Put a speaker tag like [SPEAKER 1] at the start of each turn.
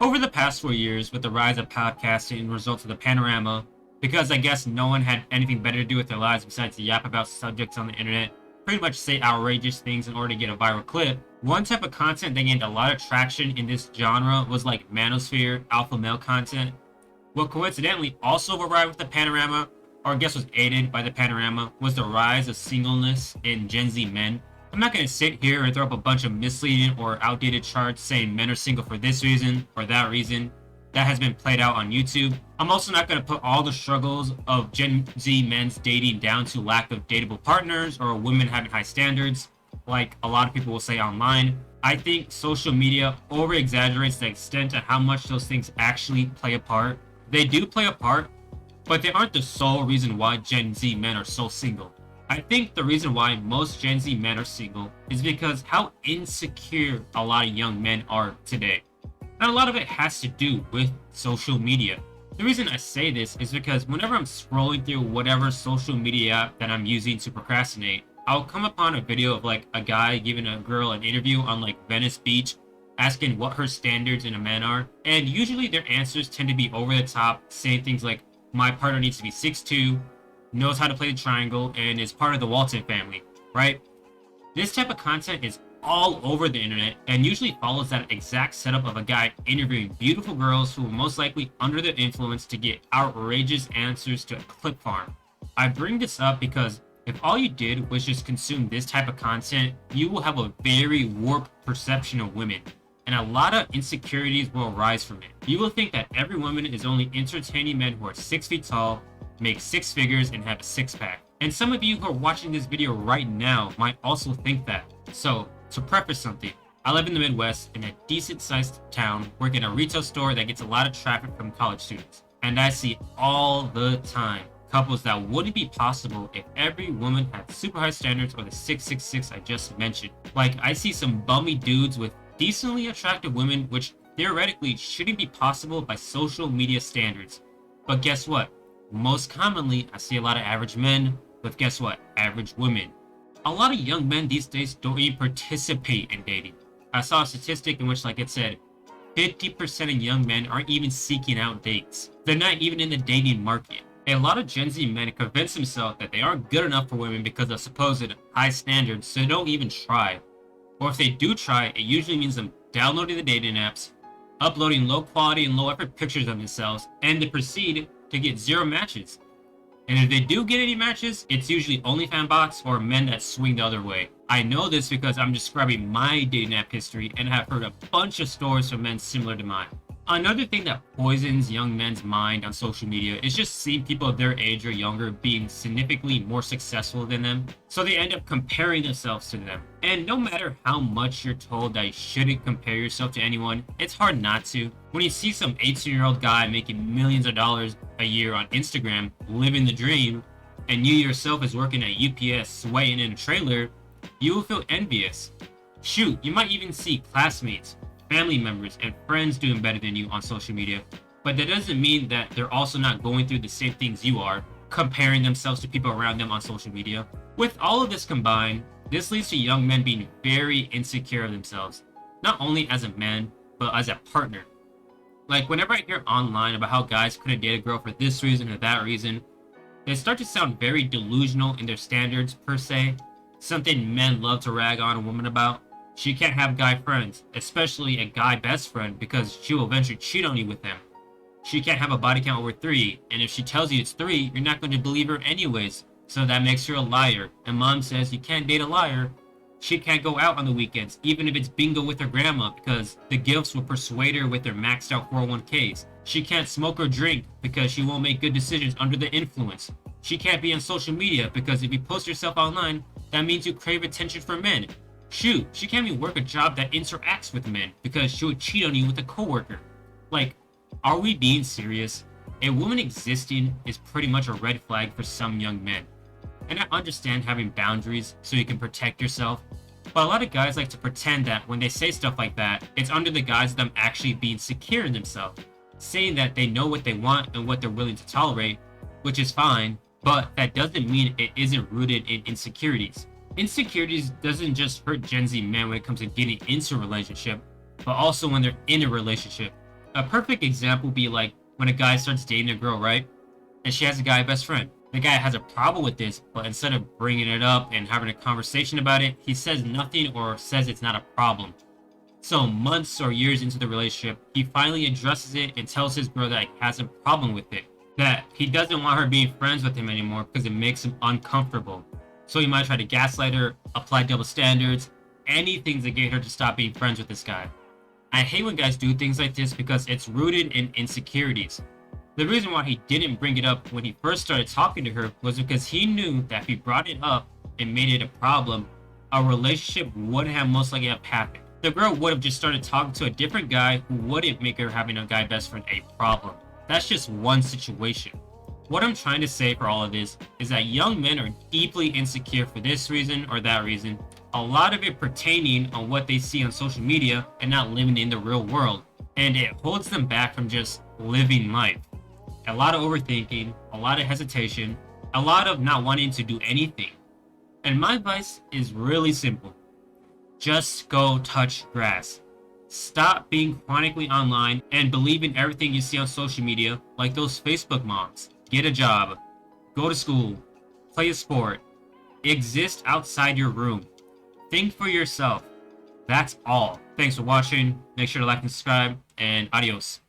[SPEAKER 1] Over the past 4 years, with the rise of podcasting and results of the panorama, because I guess no one had anything better to do with their lives besides to yap about subjects on the internet, pretty much say outrageous things in order to get a viral clip, one type of content that gained a lot of traction in this genre was like manosphere, alpha male content. What coincidentally also arrived with the panorama, or I guess was aided by the panorama, was the rise of singleness in Gen Z men. I'm not going to sit here and throw up a bunch of misleading or outdated charts saying men are single for this reason or that reason. That has been played out on YouTube. I'm also not going to put all the struggles of Gen Z men's dating down to lack of dateable partners or women having high standards, like a lot of people will say online. I think social media over-exaggerates the extent of how much those things actually play a part. They do play a part, but they aren't the sole reason why Gen Z men are so single. I think the reason why most Gen Z men are single is because how insecure a lot of young men are today. And a lot of it has to do with social media. The reason I say this is because whenever I'm scrolling through whatever social media app that I'm using to procrastinate, I'll come upon a video of like a guy giving a girl an interview on like Venice Beach, asking what her standards in a man are, and usually their answers tend to be over the top, saying things like, my partner needs to be 6'2", knows how to play the triangle, and is part of the Walton family, right? This type of content is all over the internet and usually follows that exact setup of a guy interviewing beautiful girls who are most likely under the influence to get outrageous answers to a clip farm. I bring this up because if all you did was just consume this type of content, you will have a very warped perception of women, and a lot of insecurities will arise from it. You will think that every woman is only entertaining men who are 6 feet tall, make 6 figures, and have a six-pack. And some of you who are watching this video right now might also think that. So, to preface something, I live in the Midwest in a decent-sized town, work in a retail store that gets a lot of traffic from college students. And I see all the time couples that wouldn't be possible if every woman had super high standards or the 666 I just mentioned. Like, I see some bummy dudes with decently attractive women, which theoretically shouldn't be possible by social media standards. But guess what? Most commonly, I see a lot of average men with, guess what? Average women. A lot of young men these days don't even participate in dating. I saw a statistic in which, like it said, 50% of young men aren't even seeking out dates. They're not even in the dating market. A lot of Gen Z men convince themselves that they aren't good enough for women because of supposed high standards, so they don't even try. Or if they do try, it usually means them downloading the dating apps, uploading low quality and low effort pictures of themselves, and they proceed to get 0 matches. And if they do get any matches, it's usually OnlyFans bots or men that swing the other way. I know this because I'm describing my dating app history and have heard a bunch of stories from men similar to mine. Another thing that poisons young men's mind on social media is just seeing people of their age or younger being significantly more successful than them, so they end up comparing themselves to them. And no matter how much you're told that you shouldn't compare yourself to anyone, it's hard not to. When you see some 18-year-old guy making millions of dollars a year on Instagram, living the dream, and you yourself is working at UPS sweating in a trailer, you will feel envious. Shoot, you might even see classmates, family members, and friends doing better than you on social media, but that doesn't mean that they're also not going through the same things you are, comparing themselves to people around them on social media. With all of this combined, this leads to young men being very insecure of themselves, not only as a man, but as a partner. Like, whenever I hear online about how guys couldn't date a girl for this reason or that reason, they start to sound very delusional in their standards, per se, something men love to rag on a woman about. She can't have guy friends, especially a guy best friend, because she will eventually cheat on you with them. She can't have a body count over 3, and if she tells you it's 3, you're not going to believe her anyways, so that makes her a liar. And mom says you can't date a liar. She can't go out on the weekends, even if it's bingo with her grandma, because the gifts will persuade her with their maxed out 401ks. She can't smoke or drink because she won't make good decisions under the influence. She can't be on social media because if you post yourself online, that means you crave attention from men. Shoot, she can't even work a job that interacts with men because she would cheat on you with a coworker. Like, are we being serious? A woman existing is pretty much a red flag for some young men. And I understand having boundaries so you can protect yourself, but a lot of guys like to pretend that when they say stuff like that, it's under the guise of them actually being secure in themselves, saying that they know what they want and what they're willing to tolerate, which is fine, but that doesn't mean it isn't rooted in insecurities. Insecurities doesn't just hurt Gen Z men when it comes to getting into a relationship, but also when they're in a relationship. A perfect example would be like when a guy starts dating a girl, right? And she has a guy best friend. The guy has a problem with this, but instead of bringing it up and having a conversation about it, he says nothing or says it's not a problem. So months or years into the relationship, he finally addresses it and tells his girl that he has a problem with it. That he doesn't want her being friends with him anymore because it makes him uncomfortable. So he might try to gaslight her, apply double standards, anything to get her to stop being friends with this guy. I hate when guys do things like this because it's rooted in insecurities. The reason why he didn't bring it up when he first started talking to her was because he knew that if he brought it up and made it a problem, a relationship wouldn't have most likely have happened. The girl would have just started talking to a different guy who wouldn't make her having a guy best friend a problem. That's just one situation. What I'm trying to say for all of this is that young men are deeply insecure for this reason or that reason, a lot of it pertaining on what they see on social media and not living in the real world, and it holds them back from just living life. A lot of overthinking, a lot of hesitation, a lot of not wanting to do anything. And my advice is really simple. Just go touch grass. Stop being chronically online and believe in everything you see on social media, like those Facebook moms. Get a job, go to school, play a sport, exist outside your room. Think for yourself. That's all. Thanks for watching. Make sure to like and subscribe, and adios.